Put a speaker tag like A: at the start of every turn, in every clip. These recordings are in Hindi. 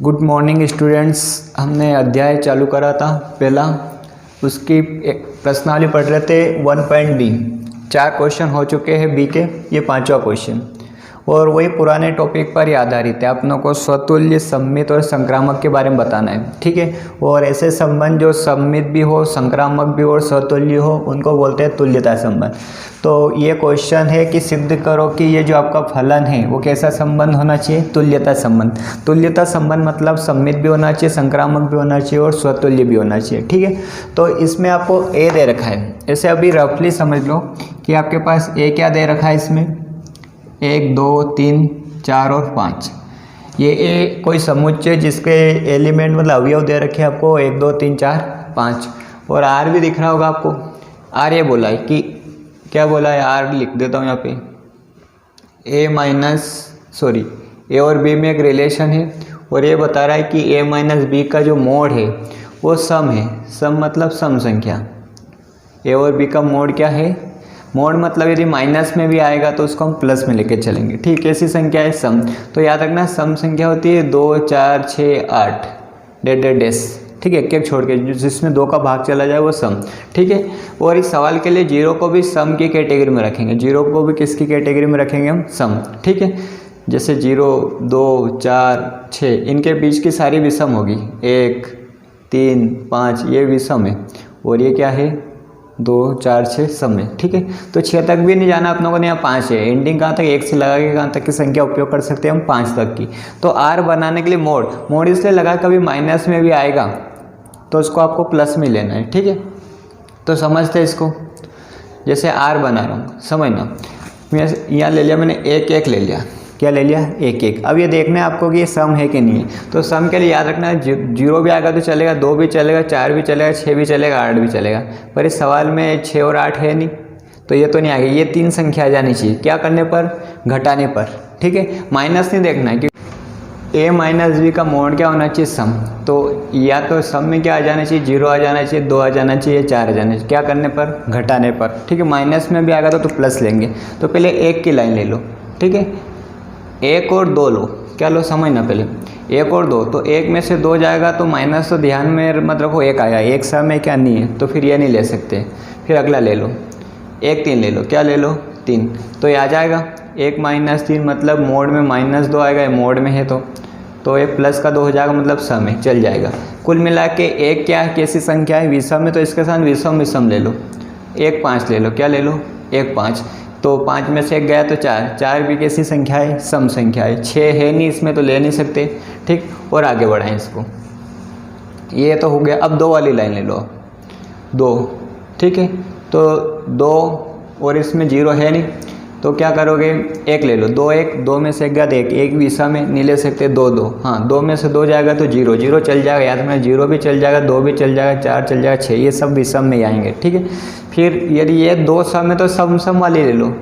A: Good morning students. हमने अध्याय चालू करा था पहला, उसकी एक प्रश्नावली पढ़ रहे थे 1.D। 4 क्वेश्चन हो चुके हैं बी के, ये 5वां क्वेश्चन और वही पुराने टॉपिक पर ही आधारित है। अपनों को स्वतुल्य, सममित और संक्रामक के बारे में बताना है, ठीक है। और ऐसे संबंध जो सममित भी हो, संक्रामक भी हो और स्वतुल्य हो, उनको बोलते हैं तुल्यता संबंध। तो ये क्वेश्चन है कि सिद्ध करो कि ये जो आपका फलन है वो कैसा संबंध होना चाहिए, तुल्यता संबंध। तुल्यता संबंध मतलब सममित भी होना चाहिए, संक्रामक भी होना चाहिए और स्वतुल्य भी होना चाहिए, ठीक है। तो इसमें आपको ए दे रखा है, ऐसे अभी रफली समझ लो कि आपके पास ए क्या दे रखा है इसमें, 1 2 3 4 और 5। ये ए कोई समुच्चय जिसके एलिमेंट मतलब अवयव दे रखे हैं आपको 1 2 3 4 5। और आर भी दिख रहा होगा आपको। आर ये बोला है कि क्या बोला है, आर लिख देता हूँ यहाँ पे, ए और बी में एक रिलेशन है और ये बता रहा है कि ए माइनस बी का जो मोड है वो सम है। सम मतलब सम संख्या। ए और बी का मोड क्या है, मोड मतलब यदि माइनस में भी आएगा तो उसको हम प्लस में लेके चलेंगे, ठीक। ऐसी संख्या है सम। तो याद रखना सम संख्या होती है 2 4 6 8 डेस, ठीक है, एक छोड़ के, जिसमें 2 का भाग चला जाए वो सम, ठीक है। और इस सवाल के लिए 0 को भी सम की कैटेगरी में रखेंगे, 0 को भी किसकी कैटेगरी में रखेंगे हम, सम, ठीक है। जैसे 0 2 4 6 इनके बीच की सारी विषम होगी, 1 3 5 ये विषम है और ये क्या है 2 4 6 सम है, ठीक है। तो 6 तक भी नहीं जाना अपनों को, यहाँ 5 है। एंडिंग कहाँ तक, 1 से लगा के कहाँ तक की संख्या उपयोग कर सकते हैं हम, 5 तक की। तो आर बनाने के लिए मोड इसलिए लगा, कभी माइनस में भी आएगा तो उसको आपको प्लस में लेना है, ठीक है। तो समझते हैं इसको। जैसे आर बना रहा हूँ, समझना, यहाँ ले लिया मैंने 1 1 ले लिया, क्या ले लिया 1 1। अब ये देखना है आपको कि ये सम है कि नहीं है। तो सम के लिए याद रखना है 0 भी आएगा तो चलेगा, 2 भी चलेगा, 4 भी चलेगा, 6 भी चलेगा, 8 भी चलेगा। पर इस सवाल में 6 और 8 है नहीं, तो ये तो नहीं आएगा। ये 3 संख्या आ जानी चाहिए, क्या करने पर, घटाने पर, ठीक है। माइनस नहीं देखना है कि ए माइनस बी का मोड क्या होना चाहिए, सम। तो या तो सम में क्या आ जाना चाहिए, 0 आ जाना चाहिए, 2 आ जाना चाहिए, 4 आ जाना चाहिए। क्या करने पर, घटाने पर, ठीक है। माइनस में भी आएगा तो प्लस लेंगे। तो पहले 1 की लाइन ले लो, ठीक है। 1 और 2 लो, क्या लो, समझना पहले 1 और 2। तो 1 में से 2 जाएगा तो माइनस, तो ध्यान में मत रखो 1 आया, 1 सम है क्या, नहीं है, तो फिर ये नहीं ले सकते। फिर अगला ले लो, 1 3 ले लो, क्या ले लो 3। तो ये आ जाएगा 1 माइनस 3 मतलब मोड में -2 आएगा, ये मोड में है तो ये प्लस का 2 हो जाएगा, मतलब सम है, चल जाएगा। कुल मिला के 1 क्या है, कैसी संख्या है, विषम है, तो इसके साथ विषम ले लो। 1 5 ले लो, क्या ले लो 1 5। तो 5 में से 1 गया तो 4 भी कैसी संख्या है, सम संख्या है। 6 है नहीं इसमें तो ले नहीं सकते, ठीक। और आगे बढ़ाएं इसको, ये तो हो गया। अब 2 वाली लाइन ले लो, 2, ठीक है। तो 2 और इसमें 0 है नहीं, तो क्या करोगे, 1 ले लो, 2 1, 2 में से 1 गया तो 1 विषम में नहीं ले सकते, 2 2, हाँ 2 में से 2 जाएगा तो 0 चल जाएगा, याद रखना 0 भी चल जाएगा, 2 भी चल जाएगा, 4 चल जाएगा, 6 ये सब विषम में आएंगे, ठीक है। फिर यदि ये 2 सम है तो सम वाली ले लो,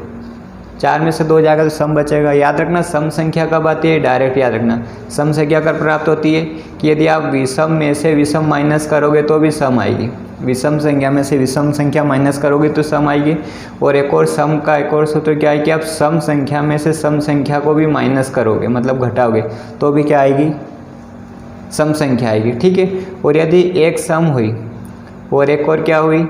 A: 4 में से 2 जाएगा तो सम बचेगा। याद रखना सम संख्या कब आती है, डायरेक्ट याद रखना सम संख्या कब प्राप्त होती है कि यदि आप विषम में से विषम माइनस करोगे तो भी सम आएगी, विषम संख्या में से विषम संख्या माइनस करोगे तो सम आएगी। और एक और सम का एक और सूत्र क्या है कि आप सम संख्या में से सम संख्या को भी माइनस करोगे, मतलब घटाओगे, तो भी क्या आएगी, सम संख्या आएगी, ठीक है। और यदि एक सम हुई और एक और क्या हुई,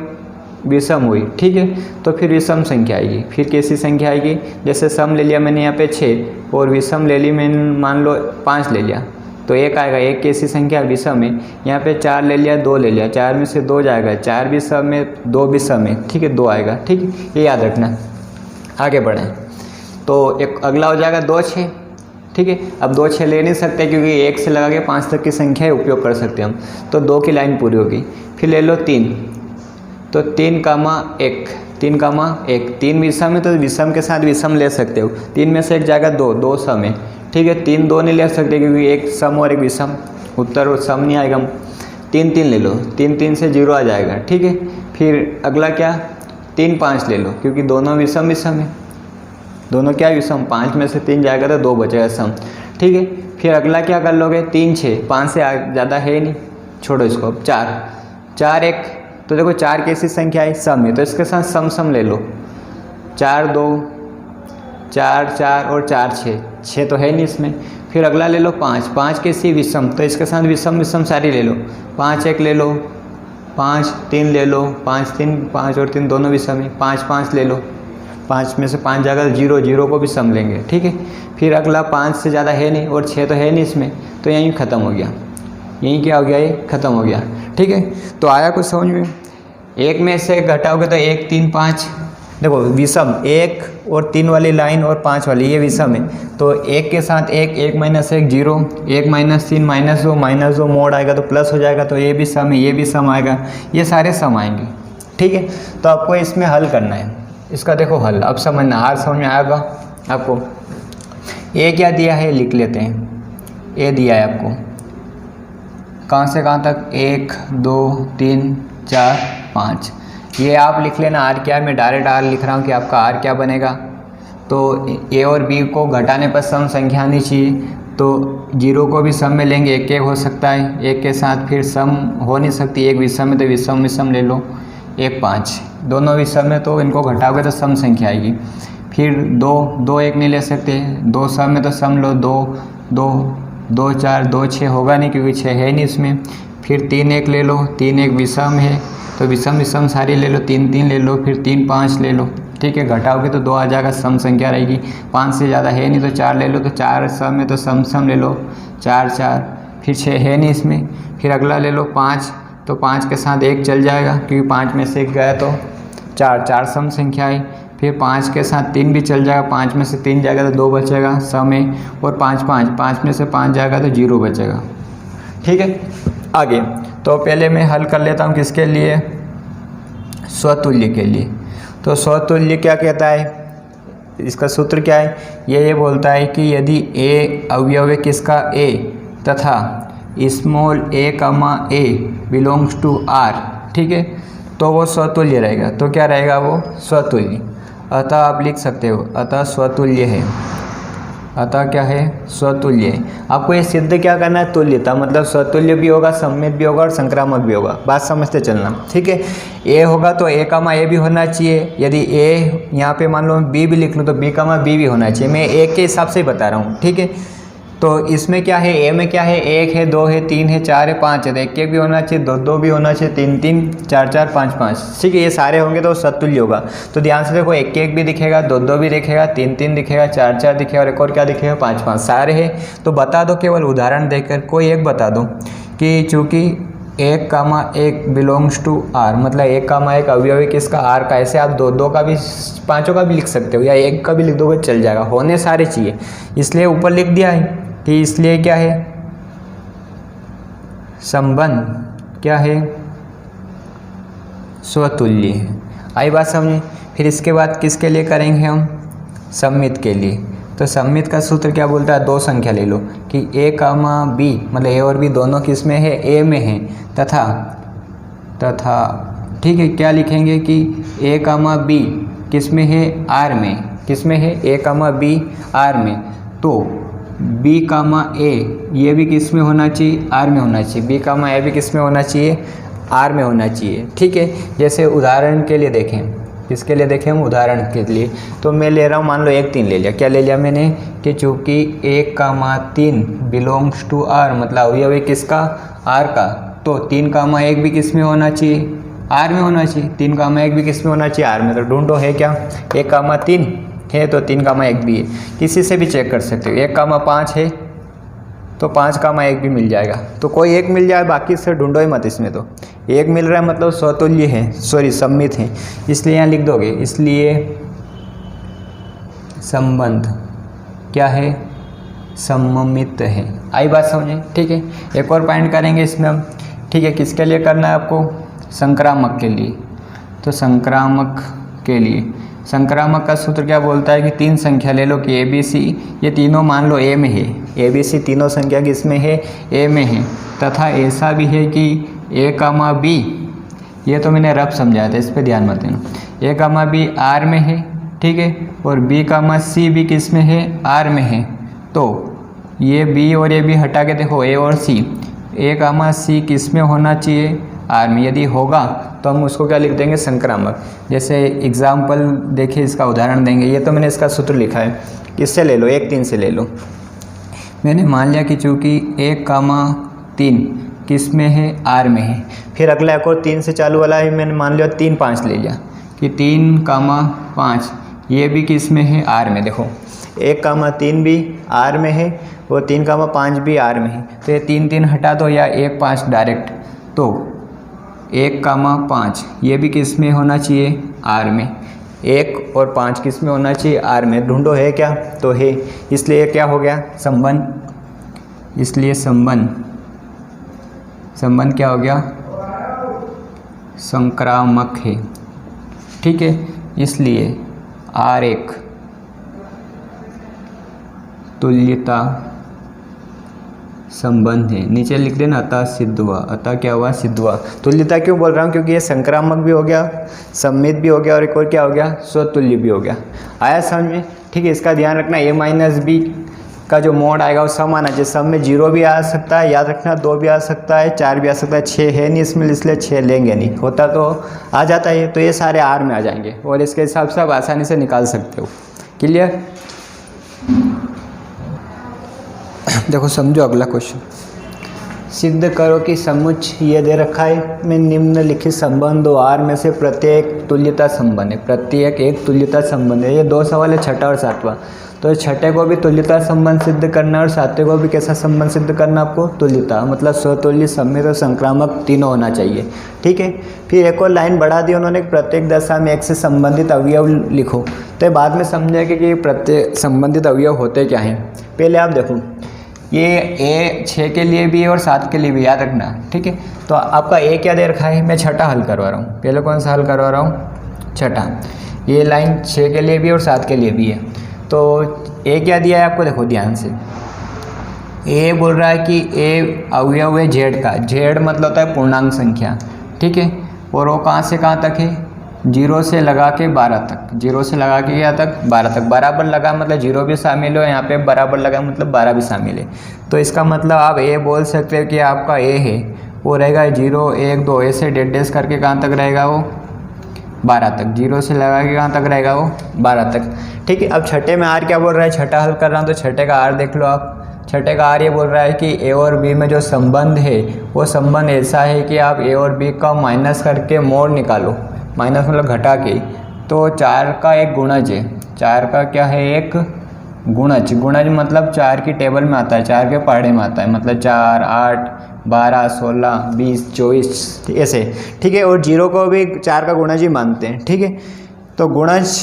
A: विषम हुई, ठीक है, तो फिर विषम संख्या आएगी। फिर कैसी संख्या आएगी, जैसे सम ले लिया मैंने यहाँ पे 6 और विषम ले ली मैंने मान लो 5 ले लिया, तो 1 आएगा। 1 कैसी संख्या, विषम है। यहाँ पे 4 ले लिया, 2 ले लिया, 4 में से 2 जाएगा, 4 भी सम है, 2 भी सम है, ठीक है, 2 आएगा, ठीक है। ये याद रखना। आगे बढ़ें तो एक अगला हो जाएगा 2 6, ठीक है। अब 2 6 ले नहीं सकते क्योंकि 1 से लगा के 5 तक की संख्या उपयोग कर सकते हैं हम, तो 2 की लाइन पूरी होगी। फिर ले लो 3, तो 3 कामा 1, 3 कामा 1, 3 विषम है तो विषम के साथ विषम ले सकते हो। 3 में से 1 जाएगा 2 सम है, ठीक है। 3 2 नहीं ले सकते क्योंकि 1 सम और 1 विषम, उत्तर सम नहीं आएगा। 3 3 ले लो, 3 3 से 0 आ जाएगा, ठीक है। फिर अगला क्या, 3 5 ले लो क्योंकि दोनों विषम है, दोनों क्या विषम, 5 में से 3 जाएगा तो 2 बचेगा सम, ठीक है। फिर अगला क्या कर लोगे, 3 6, 5 से ज़्यादा है नहीं, छोड़ो इसको। अब 4 1, तो देखो 4 कैसी संख्या है, सम है, तो इसके साथ सम ले लो। 4 2 4 4 और 4 6 तो है नहीं इसमें। फिर अगला ले लो 5, 5 के सी विषम, तो इसके साथ विषम विषम सारी ले लो। 5 1 ले लो, 5 3 ले लो, 5 3 5 और 3 दोनों विषम है। 5 5 ले लो, 5 में से 5 जाएगा 0, 0 को भी सम लेंगे, ठीक है। फिर अगला 5 से ज़्यादा है नहीं और 6 तो है नहीं इसमें, तो यहीं ख़त्म हो गया। यहीं क्या हो गया, ये ख़त्म हो गया, ठीक है। तो आया कुछ समझ में? एक में से घटाओगे तो 1 3 5, देखो विषम 1 और 3 वाली लाइन और 5 वाली ये विषम है, तो 1 के साथ 1, 1 माइनस 1 0, 1 माइनस 3 माइनस 2 मोड़ आएगा तो प्लस हो जाएगा, तो ये भी सम है, ये भी सम आएगा, ये सारे सम आएंगे, ठीक है। तो आपको इसमें हल करना है, इसका देखो हल अब समझना, आज समझ में आएगा आपको। ए क्या दिया है लिख लेते हैं। ए दिया है आपको कहाँ से कहाँ तक, 1 2 3 4 5, ये आप लिख लेना। आर क्या है, मैं डायरेक्ट आर लिख रहा हूँ कि आपका आर क्या बनेगा। तो ए और बी को घटाने पर सम संख्या आनी चाहिए, तो 0 को भी सम में लेंगे, 1 1 हो सकता है, 1 के साथ फिर सम हो नहीं सकती, एक विषम में तो विषम विषम ले लो, 1 5 दोनों विषम में, तो इनको घटाओगे तो सम संख्या आएगी। फिर 2 2 1 नहीं ले सकते, 2 सम में तो सम लो, 2 2 2 4 2 6 होगा नहीं क्योंकि 6 है नहीं इसमें। फिर 3 1 ले लो, 3 1 विषम है तो विषम विषम सारी ले लो, 3 3 ले लो, फिर 3 5 ले लो, ठीक है। घटाओगे तो 2 आ जाएगा, सम संख्या रहेगी। 5 से ज़्यादा है नहीं तो 4 ले लो, तो 4 सम है तो सम सम ले लो, 4 4, फिर 6 है नहीं इसमें। फिर अगला ले लो 5, तो 5 के साथ 1 चल जाएगा क्योंकि 5 में से 1 गया तो 4 4 सम संख्या है। फिर 5 के साथ 3 भी चल जाएगा, 5 में से 3 जाएगा तो 2 बचेगा, सम है। और 5 5 5 में से 5 जाएगा तो 0 बचेगा, ठीक है। आगे तो पहले मैं हल कर लेता हूँ किसके लिए, स्वतुल्य के लिए। तो स्वतुल्य क्या कहता है, इसका सूत्र क्या है, ये बोलता है कि यदि ए अवयव है किसका, ए, तथा स्मॉल ए कमा ए बिलोंग्स टू आर, ठीक है, तो वो स्वतुल्य रहेगा। तो क्या रहेगा वो, स्वतुल्य। अतः आप लिख सकते हो, अतः स्वतुल्य है। अतः क्या है, स्वतुल्य है। आपको ये सिद्ध क्या करना है, तुल्यता, मतलब स्वतुल्य भी होगा, सममित भी होगा और संक्रामक भी होगा, बात समझते चलना, ठीक है। ए होगा तो ए कामा ए भी होना चाहिए, यदि ए यहाँ पे मान लो बी भी लिख लूँ तो बी कामा बी भी होना चाहिए, मैं ए के हिसाब से ही बता रहा हूँ, ठीक है। तो इसमें क्या है, ए में क्या है, 1 है 2 है 3 है 4 है 5 है, तो 1 1 भी होना चाहिए, 2 2 भी होना चाहिए, 3 3 4 4 5 5, ठीक है। ये सारे होंगे तो स्वतुल्य होगा। तो ध्यान से देखो, 1 1 भी दिखेगा, 2 2 भी दिखेगा, 3 3 दिखेगा, 4 4 दिखेगा और एक और क्या दिखेगा, 5 5, सारे हैं। तो बता दो, केवल उदाहरण देकर कोई एक बता दो कि चूँकि 1 कामा 1 बिलोंग्स टू आर, मतलब 1 कामा 1 अवयव किसका, आर का। ऐसे आप 2 2 का भी 5 का भी लिख सकते हो या 1 का भी लिख दोगे चल जाएगा, होने सारे चाहिए, इसलिए ऊपर लिख दिया है कि इसलिए क्या है, संबंध क्या है, स्वतुल्य है। आई बात समझे। फिर इसके बाद किसके लिए करेंगे हम, सम्मित के लिए। तो सम्मित का सूत्र क्या बोलता है, 2 संख्या ले लो कि ए कामा बी, मतलब ए और बी दोनों किस में है, ए में है, तथा ठीक है। क्या लिखेंगे कि ए कामा बी किस में है, आर में, किस में है, ए कामा बी आर में, तो बी कामा ए ये भी किस में होना चाहिए, आर में होना चाहिए, बी कामा ए भी किस में होना चाहिए, आर में होना चाहिए, ठीक है। जैसे उदाहरण के लिए देखें, किसके लिए देखें हम, उदाहरण के लिए। तो मैं ले रहा हूँ, मान लो 1 3 ले लिया, क्या ले लिया मैंने कि चूँकि 1 कामा 3 बिलोंग्स टू आर, मतलब अवयव है किसका, आर का, तो 3 कामा 1 भी किस में होना चाहिए, आर में होना चाहिए, 3 कामा 1 भी किस में होना चाहिए, आर में। तो ढूंढो है क्या, 1 कामा 3 है तो 3 कामा 1 भी है, किसी से भी चेक कर सकते हो। 1 कामा 5 है तो 5 कामा 1 भी मिल जाएगा, तो कोई एक मिल जाए, बाकी से ढूंढो ही मत। इसमें तो 1 मिल रहा है मतलब स्वतुल्य है, सॉरी सम्मित है, इसलिए यहाँ लिख दोगे। इसलिए संबंध क्या है, सममित है। आई बात समझे, ठीक है। एक और पॉइंट करेंगे इसमें हम, ठीक है। किसके लिए करना है आपको, संक्रामक के लिए। तो संक्रामक के लिए, संक्रामक का सूत्र क्या बोलता है कि 3 संख्या ले लो कि ए बी सी, ये तीनों मान लो ए में है, ए बी सी तीनों संख्या किस में है, ए में है, तथा ऐसा भी है कि ए कामा बी, ये तो मैंने रब समझाया था, इस पर ध्यान मत देना, ए कामा बी आर में है, ठीक है, और बी कामा सी भी किस में है, आर में है। तो ये बी और ए बी हटा के देखो, ए और सी, ए कामा सी किस में होना चाहिए, आर में, यदि होगा तो हम उसको क्या लिख देंगे, संक्रामक। जैसे एग्जाम्पल देखिए, इसका उदाहरण देंगे। ये तो मैंने इसका सूत्र लिखा है, किससे ले लो, 1 3 से ले लो। मैंने मान लिया कि चूँकि 1,3 किस में है, आर में है। फिर अगला एक और 3 से चालू वाला है, मैंने मान लिया 3 5 ले लिया कि 3,5 ये भी किस में है, आर में। देखो 1,3 भी आर में है और 3,5 भी आर में है, तो ये 3 3 हटा दो या 1 5 डायरेक्ट, तो 1,5 ये भी किस में होना चाहिए, आर में। 1 और 5 किस में होना चाहिए, आर में। ढूंढो है क्या, तो है, इसलिए क्या हो गया, संबंध। इसलिए संबंध क्या हो गया, संक्रामक है। ठीक है, इसलिए R1 तुल्यता संबंध है। नीचे लिख देना अतः सिद्ध हुआ। अतः क्या हुआ, सिद्ध हुआ। तुल्यता क्यों बोल रहा हूँ, क्योंकि ये संक्रामक भी हो गया, सम्मित भी हो गया और एक और क्या हो गया, स्वतुल्य भी हो गया। आया समझ में। ठीक है, इसका ध्यान रखना, a-b का जो मोड आएगा वो सम आना चाहिए। सम में 0 भी आ सकता है, याद रखना 2 भी आ सकता है, 4 भी आ सकता है, 6 है नहीं इसमें, इसलिए 6 लेंगे नहीं। होता तो आ जाता है, तो ये सारे आर में आ जाएंगे और इसके हिसाब से आप आसानी से निकाल सकते हो। क्लियर। देखो समझो अगला क्वेश्चन। सिद्ध करो कि समुच्चय ये दे रखा है में निम्नलिखित संबंधों आर में से प्रत्येक तुल्यता संबंध है। प्रत्येक एक तुल्यता संबंध है। ये 2 सवाल है, छठा और सातवां। तो छठे को भी तुल्यता संबंध सिद्ध करना और सातवें को भी कैसा संबंध सिद्ध करना आपको, तुल्यता, मतलब स्वतुल्य, सम्मित और संक्रामक तीनों होना चाहिए। ठीक है। फिर एक और लाइन बढ़ा दी उन्होंने, प्रत्येक दशा में एक से संबंधित अवयव लिखो। तो बाद में समझेंगे कि प्रत्येक संबंधित अवयव होते क्या हैं। पहले आप देखो, ये 6 के लिए भी है और 7 के लिए भी, याद रखना। ठीक है, तो आपका ए क्या दे रखा है, मैं छठा हल करवा रहा हूँ। पहले कौन सा हल करवा रहा हूँ, छठा। ये लाइन 6 के लिए भी और 7 के लिए भी है। तो ए क्या दिया है आपको, देखो ध्यान से। ए बोल रहा है कि ए अवयव है जेड का। जेड मतलब होता है पूर्णांक संख्या। ठीक है, और वो कहाँ से कहाँ तक है, 0 से लगा के 12 तक। 0 से लगा के क्या तक, 12 तक। बराबर लगा मतलब 0 भी शामिल हो, यहाँ पे बराबर लगा मतलब 12 भी शामिल है। तो इसका मतलब आप ए बोल सकते हो कि आपका ए है वो रहेगा 0 1 2 ऐसे डेड करके कहाँ तक रहेगा वो, 12 तक। 0 से लगा के कहाँ तक रहेगा वो, 12 तक। ठीक है, अब छठे में आर क्या बोल रहा है, छठा हल कर रहा हूँ तो छठे का आर देख लो आप। छठे का आर ये बोल रहा है कि ए और बी में जो संबंध है वो संबंध ऐसा है कि आप ए और बी का माइनस करके मोड निकालो। माइनस मतलब घटा के, तो 4 का एक गुणज है। 4 का क्या है, एक गुणज। गुणज मतलब 4 की टेबल में आता है, 4 के पहाड़े में आता है, मतलब 4 8 12 16 20 24 ऐसे। ठीक है, और 0 को भी 4 का गुणज ही मानते हैं। ठीक है, तो गुणज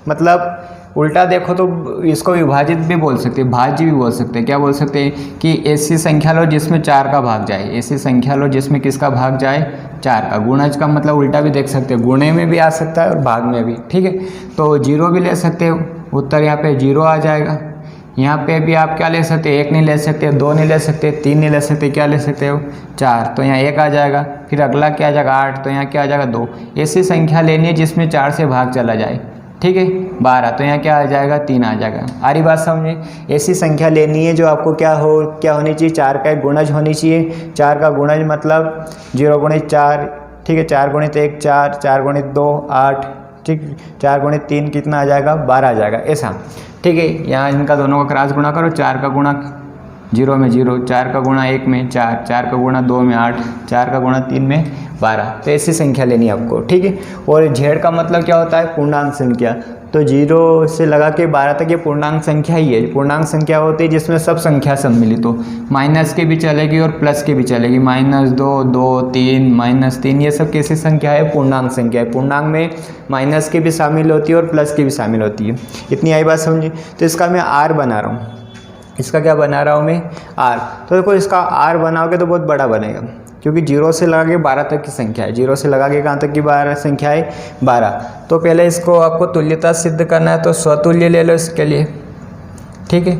A: मतलब उल्टा देखो तो इसको विभाजित भी बोल सकते हैं, भाज्य भी बोल सकते हैं। क्या बोल सकते हैं कि ऐसी संख्या लो जिसमें 4 का भाग जाए। ऐसी संख्या लो जिसमें किसका भाग जाए, 4 का। गुणज का मतलब उल्टा भी देख सकते हैं, गुणे में भी आ सकता है और भाग में भी। ठीक है, तो 0 भी ले सकते हो, उत्तर यहाँ पे 0 आ जाएगा। यहाँ पे भी आप क्या ले सकते हैं, 1 नहीं ले सकते, 2 नहीं ले सकते, 3 नहीं ले सकते, क्या ले सकते हो, 4। तो यहाँ 1 आ जाएगा। फिर अगला क्या आ जाएगा, 8, तो यहाँ क्या आ जाएगा 2। ऐसी संख्या लेनी है जिसमें 4 से भाग चला जाए। ठीक है, 12, तो यहाँ क्या आ जाएगा, 3 आ जाएगा। आरी बात समझे। ऐसी संख्या लेनी है जो आपको क्या होनी चाहिए, 4 का एक गुणज होनी चाहिए। 4 का गुणज मतलब 0 गुणित 4। ठीक है, 4 गुणित 1 4, 4 गुणित 2 8। ठीक, 4 गुणित 3 कितना आ जाएगा, 12 आ जाएगा ऐसा। ठीक है, यहाँ इनका दोनों का क्रॉस गुणा करो। 4 का गुणा 0 में 0, 4 का गुणा 1 में 4, 4 का गुणा 2 में 8, 4 का गुणा 3 में 12। तो ऐसी संख्या लेनी है आपको। ठीक है, और जेड का मतलब क्या होता है, पूर्णांक संख्या। तो 0 से लगा के 12 तक ये पूर्णांक संख्या ही है। पूर्णांक संख्या होती है जिसमें सब संख्या सम्मिलित हो। माइनस की भी चलेगी और प्लस की भी चलेगी। -2 2 3 -3 ये सब कैसी संख्या है, पूर्णांक संख्या है। पूर्णांक में माइनस की भी शामिल होती है और प्लस की भी शामिल होती है। इतनी आई बात समझी। तो इसका मैं आर बना रहा हूँ। इसका क्या बना रहा हूँ मैं, आर। तो देखो इसका आर बनाओगे तो बहुत बड़ा बनेगा, क्योंकि 0 से लगा के 12 तक की संख्या है। 0 से लगा के कहाँ तक की 12 संख्या है, 12। तो पहले इसको आपको तुल्यता सिद्ध करना है, तो स्वतुल्य ले लो इसके लिए। ठीक है,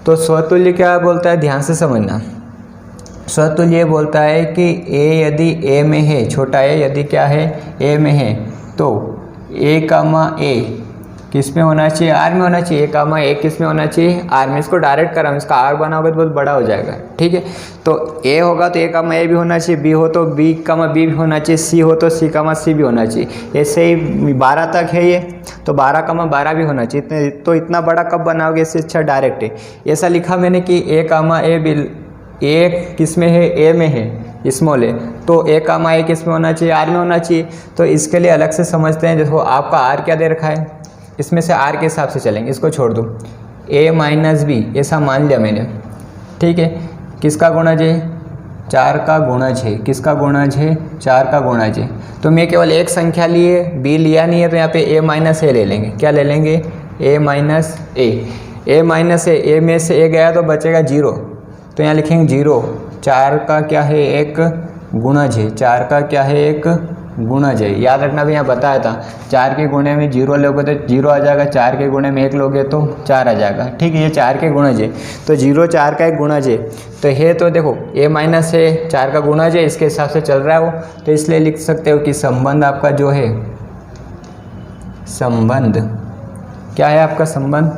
A: तो स्वतुल्य क्या बोलता है, ध्यान से समझना। स्वतुल्य बोलता है कि ए यदि ए में है, छोटा ए यदि क्या है, ए में है, तो ए, किस में होना चाहिए, आर में होना चाहिए। A, किस में होना चाहिए, आर में। इसको डायरेक्ट करा, इसका आर बनाओगे तो बहुत बड़ा हो जाएगा, ठीक है। तो A होगा तो A, A भी होना चाहिए, B हो तो B, B भी होना चाहिए, C हो तो C भी होना चाहिए। ऐसे ही 12 तक है ये, तो 12, 12 भी होना चाहिए। तो इतना बड़ा कब बनाओगे, इससे अच्छा डायरेक्ट है। ऐसा लिखा मैंने कि A, A किस में है, A में है, स्मॉल है, तो A, A किस में होना चाहिए, आर में होना चाहिए। तो इसके लिए अलग से समझते हैं। देखो आपका आर क्या दे रखा है, इसमें से आर के हिसाब से चलेंगे, इसको छोड़ दो। A - B ऐसा मान लिया मैंने, ठीक है। किसका गुणज है, 4 का गुणज है। किसका गुणज है, 4 का गुणज है। तो मैं केवल एक संख्या लिए, B लिया नहीं है, तो यहाँ पे A - A ले लेंगे। क्या ले लेंगे, A - A में से A गया तो बचेगा 0, तो यहाँ लिखेंगे 0। 4 का क्या है, एक गुणज है। 4 का क्या है, एक गुणज है। याद रखना भी यहाँ बताया था, 4 के गुणे में 0 लोगे तो 0 आ जाएगा, 4 के गुणे में 1 लोगे तो 4 आ जाएगा, ठीक है। ये 4 के गुणज है, तो 0 4 का एक गुणज है। तो देखो A- है, 4 का गुणज है, इसके हिसाब से चल रहा है वो। तो इसलिए लिख सकते हो कि संबंध आपका जो है, संबंध क्या है आपका, संबंध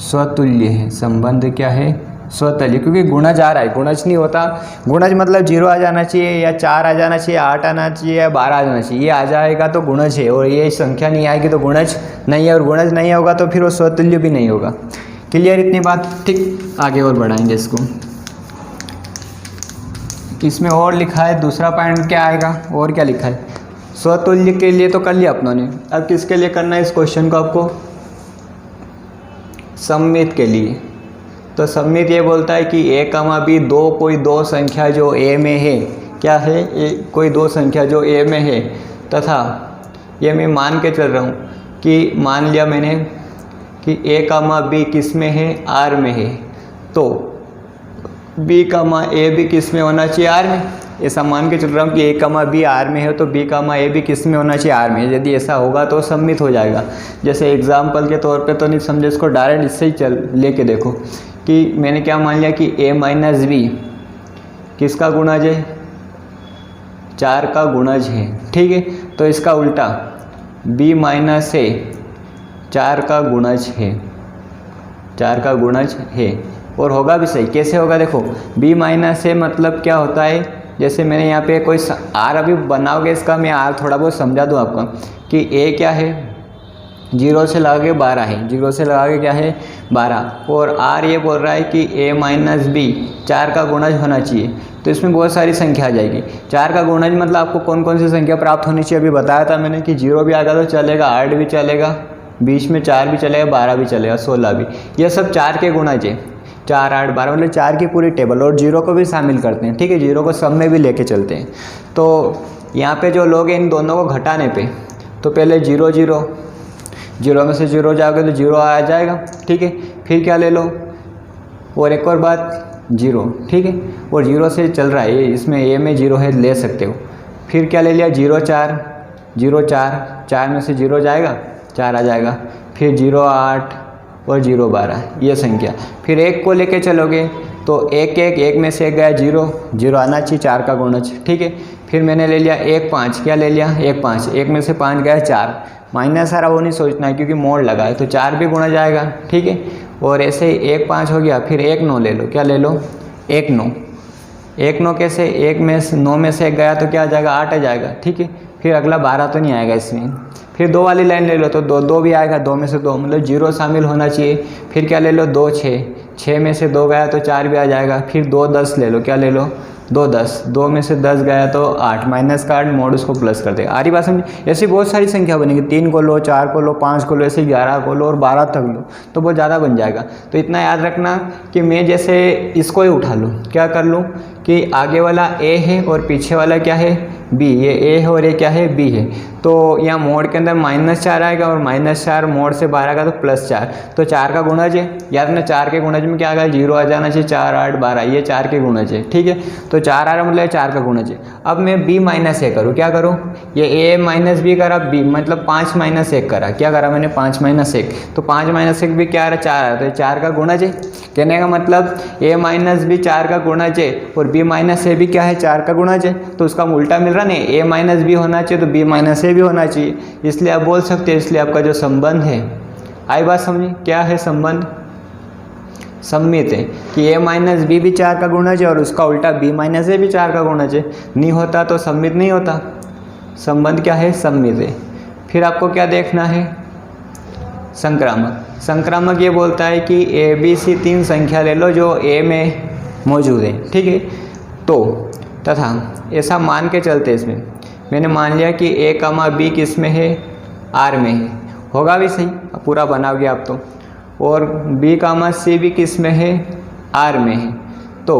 A: स्वतुल्य है। संबंध क्या है, स्वतुल्य, क्योंकि गुणज आ रहा है। गुणज नहीं होता, गुणज मतलब 0 आ जाना चाहिए, या 4 आ जाना चाहिए, 8 आना चाहिए, या 12 आ जाना चाहिए। ये आ जाएगा तो गुणज है, और ये संख्या नहीं आएगी तो गुणज नहीं है, और गुणज नहीं होगा तो फिर वो स्वतुल्य भी नहीं होगा। क्लियर इतनी बात, ठीक। आगे और बढ़ाएंगे इसको। इसमें और लिखा है, दूसरा पॉइंट क्या आएगा, और क्या लिखा है, स्वतुल्य के लिए तो कर लिया अपनों ने। अब किसके लिए करना है इस क्वेश्चन को आपको, सममित के लिए। तो सममित ये बोलता है कि A, B कोई दो संख्या जो A में है, क्या है, कोई दो संख्या जो A में है, तथा ये मैं मान के चल रहा हूँ कि मान लिया मैंने कि A, B किस में है, R में है, तो B, A भी किस में होना चाहिए, R में। ऐसा मान के चल रहा हूँ कि A, B R में है, तो B, A भी किस में होना चाहिए, R में। यदि ऐसा होगा तो सममित हो जाएगा। जैसे एग्जाम्पल के तौर पे तो नहीं समझे, इसको डायरेक्ट इससे ही चल लेके देखो कि मैंने क्या मान लिया कि A - B किसका गुणज है, 4 का गुणज है, ठीक है। तो इसका उल्टा B - A 4 का गुणज है, 4 का गुणज है, और होगा भी सही। कैसे होगा, देखो B - A मतलब क्या होता है, जैसे मैंने यहाँ पे कोई R अभी बनाओगे इसका, मैं R थोड़ा बहुत समझा दूँ आपका कि A क्या है, 0 से लगा के 12 है, 0 से लगा के क्या है, 12, और R ये बोल रहा है कि A - B 4 का गुणज होना चाहिए। तो इसमें बहुत सारी संख्या आ जाएगी। 4 का गुणज मतलब आपको कौन कौन सी संख्या प्राप्त होनी चाहिए, अभी बताया था मैंने कि 0 भी आएगा तो चलेगा, 8 भी चलेगा, बीच में 4 भी चलेगा, 12 भी चलेगा, 16 भी। ये सब 4 के गुणज है, 4, 8, 12 मतलब 4 की पूरी टेबल, और 0 को भी शामिल करते हैं, ठीक है। 0 को सब में भी लेके चलते हैं। तो यहाँ पे जो लोग हैं इन दोनों को घटाने पे, तो पहले 0, 0, 0 में से 0 जाओगे तो 0 आ जाएगा, ठीक है। फिर क्या ले लो, और एक और बात 0, ठीक है, और 0 से चल रहा है ये, इसमें A में 0 है, ले सकते हो। फिर क्या ले लिया, 0, 4, 0, 4, 4 में से 0 जाएगा, 4 आ जाएगा। फिर 0, 8 और 0, 12 ये संख्या। फिर 1 को लेके चलोगे तो 1, 1 में से 1 गया 0, 0 आना चाहिए, 4 का गुणज, ठीक है। फिर मैंने ले लिया 1, 5, क्या ले लिया, 1, 5, 1 में से 5 गया 4, माइनस आ रहा वो नहीं सोचना है क्योंकि मोड़ लगा है, तो 4 भी गुणा जाएगा, ठीक है। और ऐसे ही 1, 5 हो गया। फिर 1, 9 ले लो, क्या ले लो, 1, 9, 1, 9 कैसे, 1 में 9 में से 1 गया तो क्या आ जाएगा, 8 आ जाएगा, ठीक है। फिर अगला 12 तो नहीं आएगा इसमें। फिर 2 वाली लाइन ले लो तो 2, 2 भी आएगा, 2 में से 2 मतलब 0 शामिल होना चाहिए। फिर क्या ले लो, 2, 6, 6 में से 2 गया तो 4 भी आ जाएगा। फिर 2, 10 ले लो, क्या ले लो, 2, 10, 2 में से 10 गया तो 8, माइनस का 8, मोड उसको प्लस कर देगा। आ रही बात समझ। ऐसी बहुत सारी संख्या बनेगी, 3 को लो, 4 को लो, 5 को लो, ऐसे 11 को लो और 12 तक लो तो बहुत ज़्यादा बन जाएगा। तो इतना याद रखना कि मैं जैसे इसको ही उठा लूँ, क्या कर लूँ कि आगे वाला A है और पीछे वाला क्या है, B। ये A है और ये क्या है, B है। तो यहाँ मोड के अंदर -4 आएगा और -4 मोड से 12 का तो +4, तो 4 का गुणज है। याद रखना 4 के गुणज में क्या आ गया, 0 आ जाना चाहिए, 4, 8, 12 ये 4 के गुणज है, ठीक है। तो 4 आ रहा मतलब 4 का गुणज है। अब मैं B - A करूँ, क्या करूँ, ये A - B करा, B मतलब 5 - 1 करा, क्या करा मैंने, 5 - 1, तो 5 - 1 भी क्या आ रहा है, 4 आ रहा है, तो ये 4 का गुणज है। कहने का मतलब A - B 4 का गुणज है और B - A भी क्या है, 4 का गुणज है। तो उसका उल्टा मिल रहा नहीं, A - B होना चाहिए तो B - A भी होना चाहिए, इसलिए आप बोल सकते हैं, इसलिए आपका जो संबंध है आई बात समझी? क्या है संबंध? सम्मित है कि a माइनस बी भी 4 का गुणज है और उसका उल्टा b माइनस ए भी 4 का गुणज है। नहीं होता तो सम्मित नहीं होता। संबंध क्या है? सम्मित है। फिर आपको क्या देखना है? संक्रामक। संक्रामक ये बोलता है कि ए बी सी 3 संख्या ले लो जो a में मौजूद है, ठीक है। तो तथा ऐसा मान के चलते इसमें मैंने मान लिया कि a कामा बी किस में है? R में है। होगा भी सही, पूरा बनाओगे आप तो। और b कामा सी भी किस में है? R में है। तो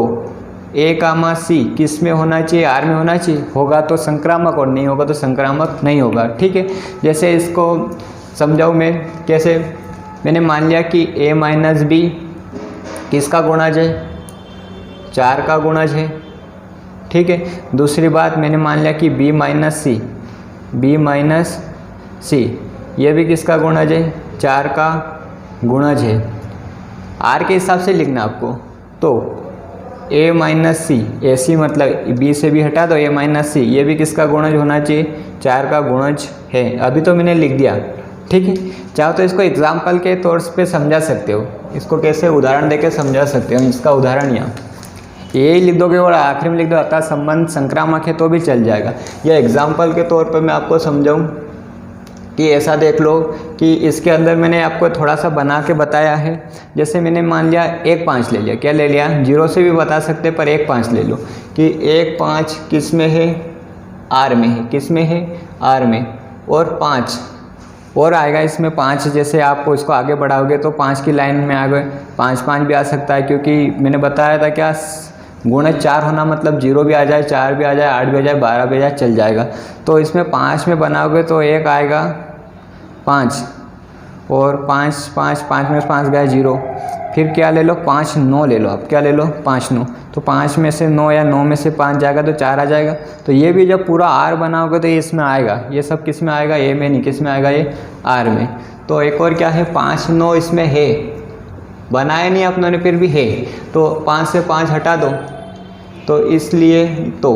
A: a कामा सी किस में होना चाहिए? R में होना चाहिए। होगा तो संक्रामक और नहीं होगा तो संक्रामक नहीं होगा, ठीक है। जैसे इसको समझाऊँ मैं कैसे? मैंने मान लिया कि a माइनस बी किसका गुणज है? 4 का गुणज है, ठीक है। दूसरी बात मैंने मान लिया कि b माइनस सी ये भी किसका गुणज है? 4 का गुणज है। r के हिसाब से लिखना आपको। तो a माइनस सी, ए सी मतलब b से भी हटा दो, a माइनस सी ये भी किसका गुणज होना चाहिए? 4 का गुणज है। अभी तो मैंने लिख दिया, ठीक है। चाहो तो इसको एग्जाम्पल के तौर पे समझा सकते हो। इसको कैसे उदाहरण देके समझा सकते हो। इसका उदाहरण यहाँ ये लिख दोगे और आखिरी में लिख दो अतः संबंध संक्रामक है तो भी चल जाएगा। या एग्जाम्पल के तौर पे मैं आपको समझाऊँ कि ऐसा देख लो कि इसके अंदर मैंने आपको थोड़ा सा बना के बताया है। जैसे मैंने मान लिया 1 5 ले लिया। क्या ले लिया? 0 से भी बता सकते पर 1 5 ले लो कि 1 5 किस में है? R में है। किस में है? R में। और 5 और आएगा इसमें 5। जैसे आपको इसको आगे बढ़ाओगे तो 5 की लाइन में आ गए। 5 5 भी आ सकता है क्योंकि मैंने बताया था क्या गुणज 4 होना मतलब 0 भी आ जाए, 4 भी आ जाए, 8 भी आ जाए, 12 भी आ जाए, चल जाएगा। तो इसमें 5 में बनाओगे तो 1 आएगा 5 और 5 5 5 में 5 गया 0। फिर क्या ले लो? 5 9 ले लो आप। क्या ले लो? 5 9। तो 5 में से 9 या 9 में से 5 जाएगा तो 4 आ जाएगा। तो ये भी जब पूरा R बनाओगे तो ये इसमें आएगा। ये सब किस में आएगा? A में नहीं, किस में आएगा? ये R में। तो एक और क्या है? 5 9 इसमें है, बनाया नहीं अपनों ने फिर भी है। तो 5 से 5 हटा दो तो इसलिए तो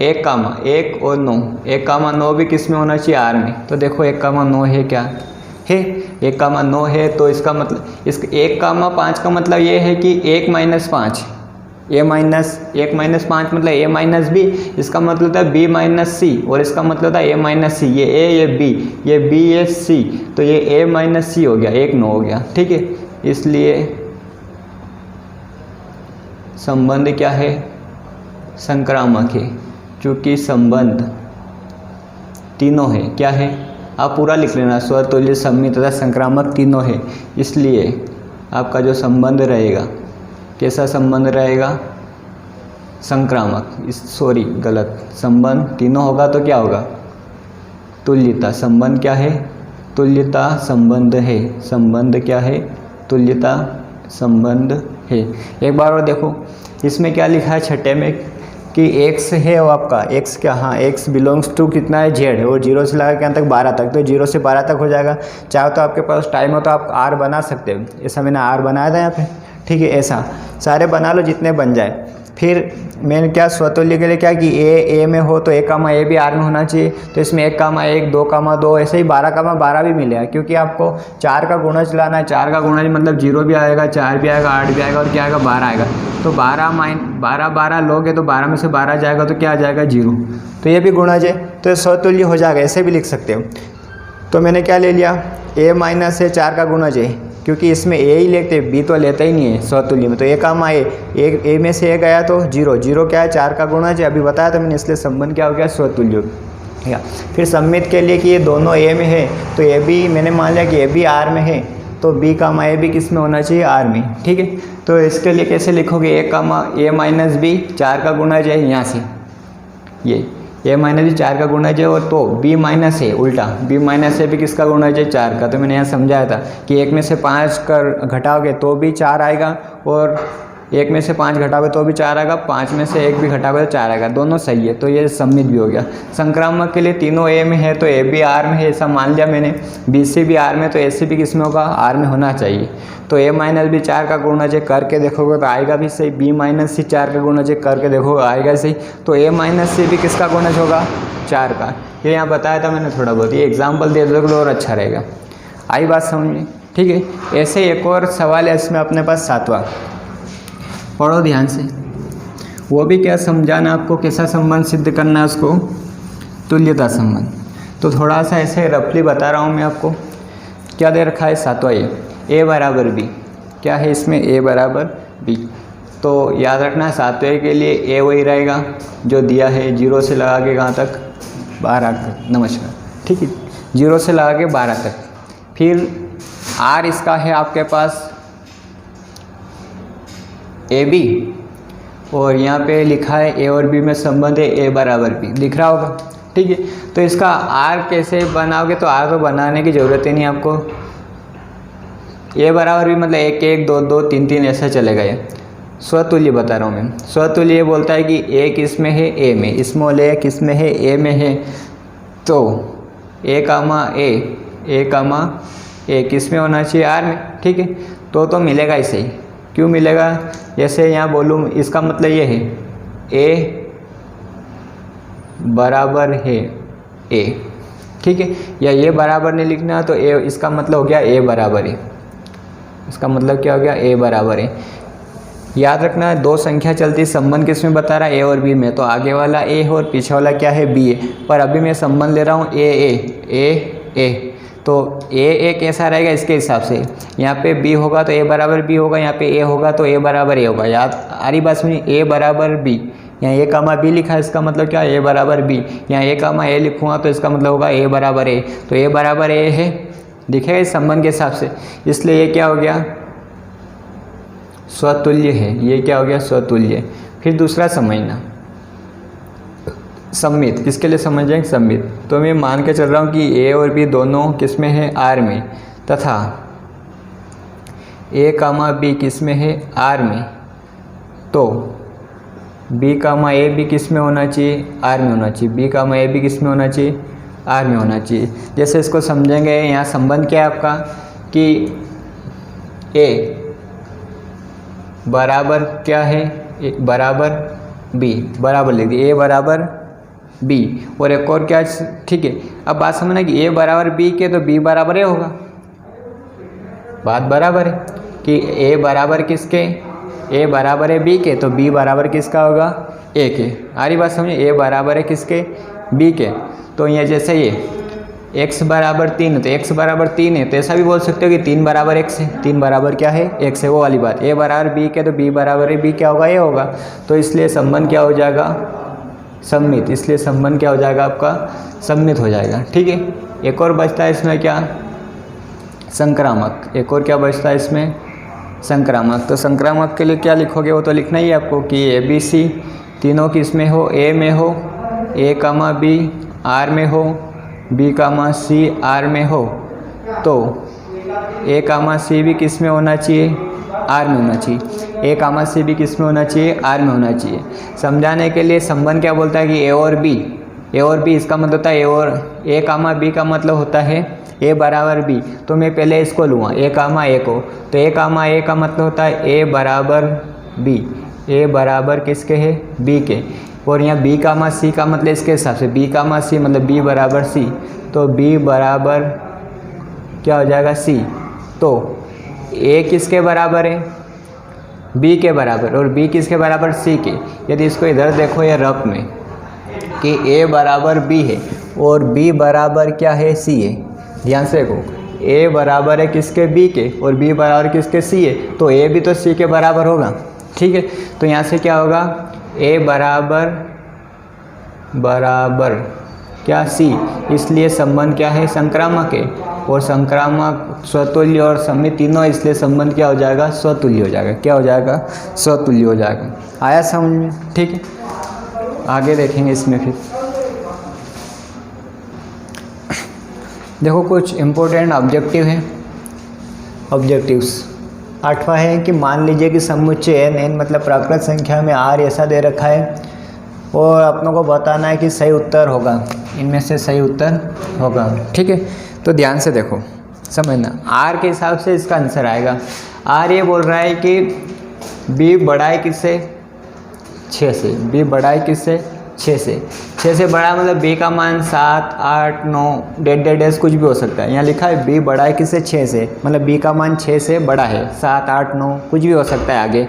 A: 1 कामा 1 और 9, 1 कामा 9 भी किस में होना चाहिए? R में। तो देखो 1 कामा 9 है क्या? है। 1 कामा 9 है तो इसका मतलब इस 1 कामा 5 का मतलब ये है कि 1 माइनस 5 1 माइनस 5 मतलब a माइनस बी। इसका मतलब था b माइनस सी और इसका मतलब था a माइनस सी। ये a ये b, ये b ये c, तो ये a माइनस सी हो गया। 1 9 हो गया, ठीक है। इसलिए संबंध क्या है? संक्रामक है। चूँकि संबंध तीनों है। क्या है? आप पूरा लिख लेना। स्वतुल्य, सम्मित तथा संक्रामक तीनों है। इसलिए आपका जो संबंध रहेगा कैसा संबंध रहेगा? संक्रामक। सॉरी गलत। संबंध तीनों होगा तो क्या होगा? तुल्यता। संबंध क्या है? तुल्यता संबंध है। संबंध क्या है? तुल्यता संबंध है। एक बार और देखो इसमें क्या लिखा है छठे में कि x है वो आपका x क्या? हाँ, x बिलोंग्स टू कितना है? z। और 0 से लगा के यहाँ तक 12 तक, तो 0 से 12 तक हो जाएगा। चाहो तो आपके पास टाइम हो तो आप r बना सकते हो। ऐसा मैंने r बनाया था यहाँ पे, ठीक है। ऐसा सारे बना लो जितने बन जाए। फिर मैंने क्या स्वतुल्य के लिए क्या कि a में हो तो 1 कामा a भी r में होना चाहिए। तो इसमें 1 कामा 1 2 कामा 2 ऐसे ही 12 कामा 12 भी मिलेगा क्योंकि आपको 4 का गुणज लाना है। 4 का गुणज मतलब 0 भी आएगा, 4 भी आएगा, 8 भी आएगा और क्या आएगा? 12 आएगा। तो 12 लोगे तो 12 में से 12 जाएगा तो क्या आ जाएगा? 0। तो ये भी गुणज है तो स्वतुल्य हो जाएगा। ऐसे भी लिख सकते हो। तो मैंने क्या ले लिया? a माइनस है 4 का गुणज है क्योंकि इसमें a ही लेते हैं, b तो लेता ही नहीं है स्वतुल्य में। तो 1 कामा a में से a गया तो 0। 0 क्या है? 4 का गुणज है। अभी बताया था मैंने, इसलिए संबंध क्या हो गया? स्वतुल्य हो गया। फिर सम्मित के लिए कि ये दोनों a में है तो a भी मैंने मान लिया कि a भी r में है तो b कामा a भी किस में होना चाहिए? r में, ठीक है। तो इसके लिए कैसे लिखोगे? 1 कामा a माइनस b 4 का गुणज है यहाँ से, ये a माइनस बी 4 का गुणज है। और तो b माइनस है उल्टा, b माइनस है भी किसका गुणज है? 4 का। तो मैंने यहाँ समझाया था कि 1 में से 5 कर घटाओगे तो भी 4 आएगा और 1 में से 5 घटाओगे तो भी 4 आएगा, 5 में से 1 भी घटाओगे तो 4 आएगा। दोनों सही है तो ये सम्मित भी हो गया। संक्रामक के लिए तीनों a में है तो a भी r में है ऐसा मान लिया मैंने। b c भी r में तो a c भी किस में होगा? r में होना चाहिए। तो a माइनस बी 4 का गुणज है करके देखोगे तो आएगा भी सही। b माइनस सी 4 का गुणज है करके देखोगे आएगा सही। तो a माइनस सी भी किसका गुणज होगा? 4 का। ये यहाँ बताया था मैंने थोड़ा बहुत, ये एग्जाम्पल दे दोगे और अच्छा रहेगा। आई बात समझ में? ठीक है। ऐसे एक और सवाल है इसमें अपने पास 7वां, पढ़ो ध्यान से। वो भी क्या समझाना आपको, कैसा संबंध सिद्ध करना है उसको, तुल्यता संबंध। तो थोड़ा सा ऐसे रफली बता रहा हूँ मैं आपको। क्या दे रखा है 7वां ए बराबर बी, क्या है इसमें ए बराबर बी। तो याद रखना 7वें के लिए ए वही रहेगा जो दिया है, 0 से लगा के कहाँ तक, 12 तक। नमस्कार, ठीक है, 0 से लगा के 12 तक। फिर आर इसका है आपके पास ए बी, और यहाँ पे लिखा है ए और बी में संबंध है ए बराबर बी, दिख रहा होगा, ठीक है। तो इसका आर कैसे बनाओगे, तो आर को बनाने की ज़रूरत ही नहीं आपको। ए बराबर बी मतलब 1 1 2 2 3 3 ऐसा चलेगा। ये स्वतुल्य बता रहा हूँ मैं। स्वतुल्य ये बोलता है कि ए किस में है, ए में, स्मॉल ए किस में है, ए में है। तो ए कामा ए किस में होना चाहिए, आर में, ठीक है। तो मिलेगा इसे ही। क्यों मिलेगा, जैसे यहाँ बोलूँ, इसका मतलब ये है ए बराबर है ए, ठीक है। या ये बराबर नहीं लिखना तो ए, इसका मतलब हो गया ए बराबर है। इसका मतलब क्या हो गया, ए बराबर है। याद रखना है 2 संख्या चलती, संबंध किस में बता रहा है, ए और बी में। तो आगे वाला ए है और पीछे वाला क्या है, बी है। पर अभी मैं संबंध ले रहा हूँ ए। तो ए कैसा रहेगा इसके हिसाब से, यहाँ पे बी होगा तो ए बराबर बी होगा, यहाँ पे ए होगा तो ए बराबर ए होगा। याद आ रही बात समझिए, ए बराबर बी, यहाँ ए कामा बी लिखा है, इसका मतलब क्या, ए बराबर बी। यहाँ ए कामा ए लिखूँगा तो इसका मतलब होगा ए बराबर ए। तो ए बराबर ए है, दिखेगा इस संबंध के हिसाब से, इसलिए ये क्या हो गया, स्वतुल्य है। ये क्या हो गया, स्वतुल्य। फिर दूसरा समझना, सम्मित, किसके लिए समझेंगे, सम्मित। तो मैं मान के चल रहा हूँ कि ए और बी दोनों किस में है, आर में, तथा ए कामा बी किस में है, आर में। तो बी कामा ए भी किस में होना चाहिए, आर में होना चाहिए। बी कामा ए भी किस में होना चाहिए, आर में होना चाहिए। जैसे इसको समझेंगे, यहाँ संबंध क्या है आपका कि ए बराबर क्या है, बराबर बी, बराबर लिख दिए, ए बराबर बी। और एक और क्या, ठीक है। अब बात समझना कि ए बराबर बी के तो बी बराबर ए होगा, बात बराबर है कि ए बराबर किसके, ए बराबर है बी के, तो बी बराबर किसका होगा, ए के। आ रही बात समझे, ए बराबर है किसके, बी के। तो ये जैसे ये x बराबर 3 है तो x बराबर 3 है, तो ऐसा भी बोल सकते हो कि 3 बराबर x है, 3 बराबर क्या है, x है, वो वाली बात। a बराबर b के तो b बराबर है b, क्या होगा, a होगा। तो इसलिए संबंध क्या हो जाएगा, सम्मित। इसलिए संबंध क्या हो जाएगा आपका, सम्मित हो जाएगा, ठीक है। एक और बचता है इसमें क्या, संक्रामक। एक और क्या बचता है इसमें, संक्रामक। तो संक्रामक के लिए क्या लिखोगे, वो तो लिखना ही है आपको कि ए बी सी तीनों किस में हो, ए में हो, ए कामा बी आर में हो, बी कामा सी आर में हो। तो ए कामा सी भी किस में होना चाहिए, आर में होना चाहिए। ए कामा सी भी किस में होना चाहिए, आर में होना चाहिए। समझाने के लिए संबंध क्या बोलता है कि ए और बी, ए और बी इसका मतलब होता है ए और ए कामा बी का मतलब होता है ए बराबर बी। तो मैं पहले इसको लूँगा ए कामा ए को, तो ए कामा ए का मतलब होता है ए बराबर बी, ए बराबर किसके है, बी के। और यहाँ बी कामा सी का मतलब इसके हिसाब से बी कामा सी मतलब बी बराबर सी, तो बी बराबर क्या हो जाएगा, सी। तो ए किसके बराबर है, बी के बराबर, और बी किसके बराबर, सी के। यदि इसको इधर देखो या रफ में कि ए बराबर बी है और बी बराबर क्या है, सी है। ध्यान से देखो, ए बराबर है किसके, बी के, और बी बराबर किसके, सी है। तो ए भी तो सी के बराबर होगा, ठीक है। तो यहाँ से क्या होगा, ए बराबर क्या, सी। इसलिए संबंध क्या है, संक्रामक है। और संक्रामक, स्वतुल्य और सम्मित तीनों, इसलिए संबंध क्या हो जाएगा, स्वतुल्य हो जाएगा। क्या हो जाएगा, स्वतुल्य हो जाएगा। आया समझ में, ठीक है। आगे देखेंगे इसमें फिर। देखो कुछ इम्पोर्टेंट ऑब्जेक्टिव हैं, ऑब्जेक्टिव्स। 8वां है कि मान लीजिए कि समुच्चय n मतलब प्राकृत संख्या में r ऐसा दे रखा है और अपनों को बताना है कि सही उत्तर होगा, इनमें से सही उत्तर होगा, ठीक है। तो ध्यान से देखो, समझना, r के हिसाब से इसका आंसर आएगा। r ये बोल रहा है कि b बड़ा है किससे, 6 से, b बड़ा है किससे, 6 से बड़ा मतलब b का मान 7, 8, 9 डेड कुछ भी हो सकता है। यहाँ लिखा है b बड़ा है किससे, 6 से, मतलब b का मान 6 से बड़ा है, 7, 8, 9 कुछ भी हो सकता है आगे,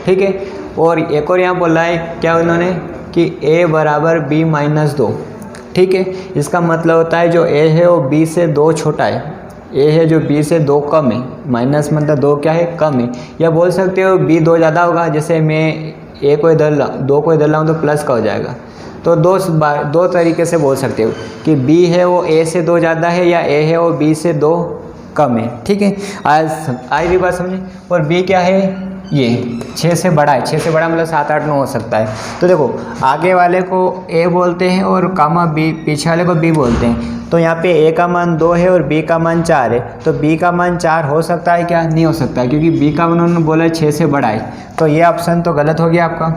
A: ठीक है। और एक और यहाँ बोला है क्या उन्होंने कि a बराबर b माइनस 2, ठीक है। इसका मतलब होता है जो a है वो b से 2 छोटा है, a है जो b से 2 कम है, माइनस मतलब 2 क्या है, कम है। या बोल सकते हो b 2 ज़्यादा होगा, जैसे मैं a को इधर 2 को इधर लाऊँ तो प्लस का हो जाएगा। तो दो तरीके से बोल सकते हो कि b है वो a से 2 ज़्यादा है या a है वो b से 2 कम है, ठीक है। आज भी बात समझे। और b क्या है, ये 6 से बड़ा है, 6 से बड़ा मतलब 7, 8, 9 हो सकता है। तो देखो आगे वाले को a बोलते हैं और कामा b, पीछे वाले को b बोलते हैं। तो यहाँ पे a का मान 2 है और b का मान 4 है, तो b का मान 4 हो सकता है क्या, नहीं हो सकता, क्योंकि b का मान उन्होंने बोला 6 से बड़ा है। तो ये ऑप्शन तो गलत हो गया आपका।